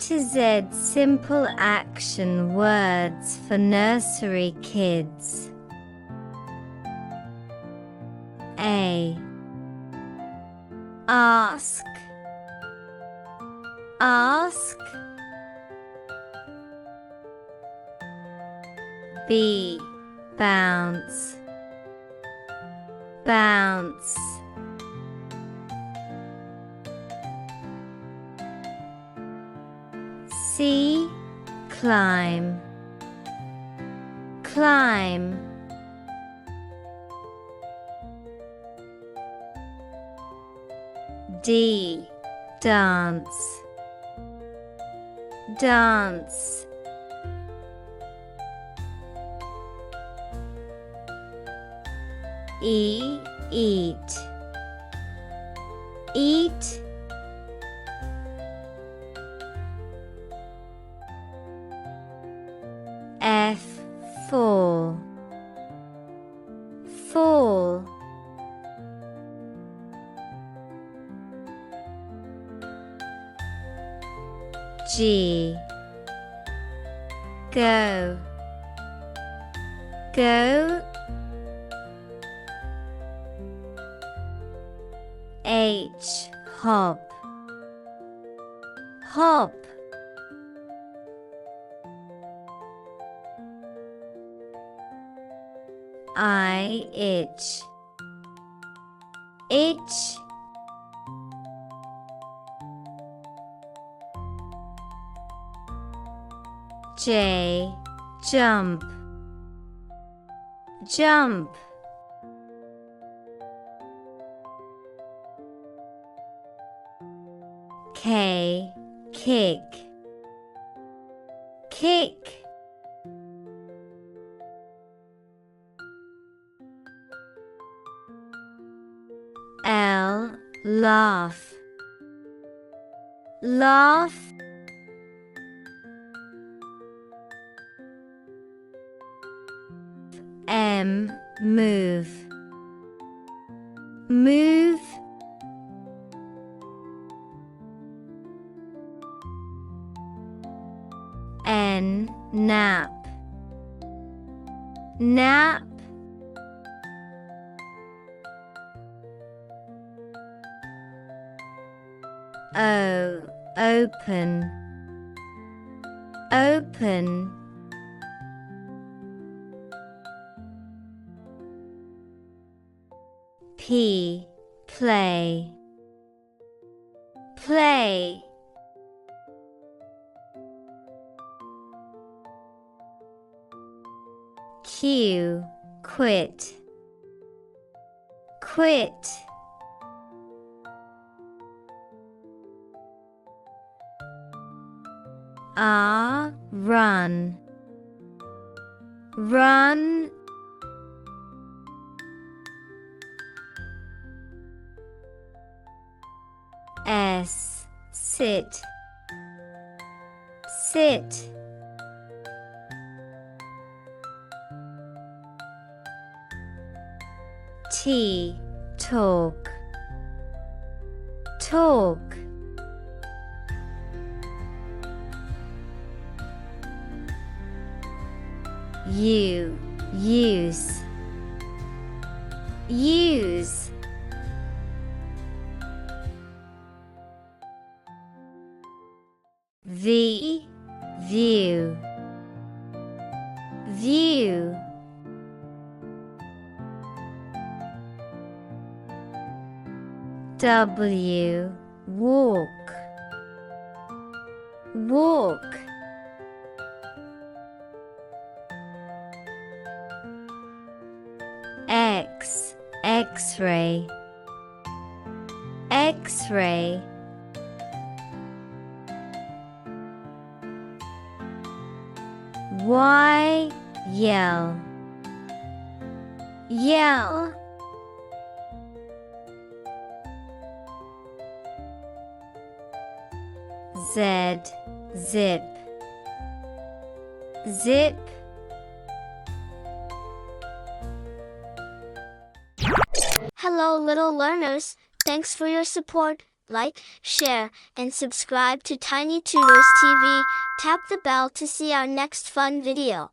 to Z simple action words for nursery kids. A. Ask. Ask. B. Bounce. Bounce. C. Climb. Climb. D. Dance. Dance. E. Eat. Eat. F. Fall. Fall. G. Go. Go. H. Hop. Hop. I. Itch. Itch. J. Jump. Jump. K. Kick. Kick. L. Laugh. Laugh. M. Move. Move. N. Nap. Nap. O. Open. Open. P. Play. Play. Q. Quit. Quit. R. Run. Run. S. Sit. Sit. T. Talk. Talk. U. Use. Use. V. View. View. W. Walk. Walk. X. X-ray. X-ray. Y. Yell. Yell. Z. Zip. Zip. Hello little learners, thanks for your support. like, share, and subscribe to Tiny Tutors TV. Tap the bell to see our next fun video.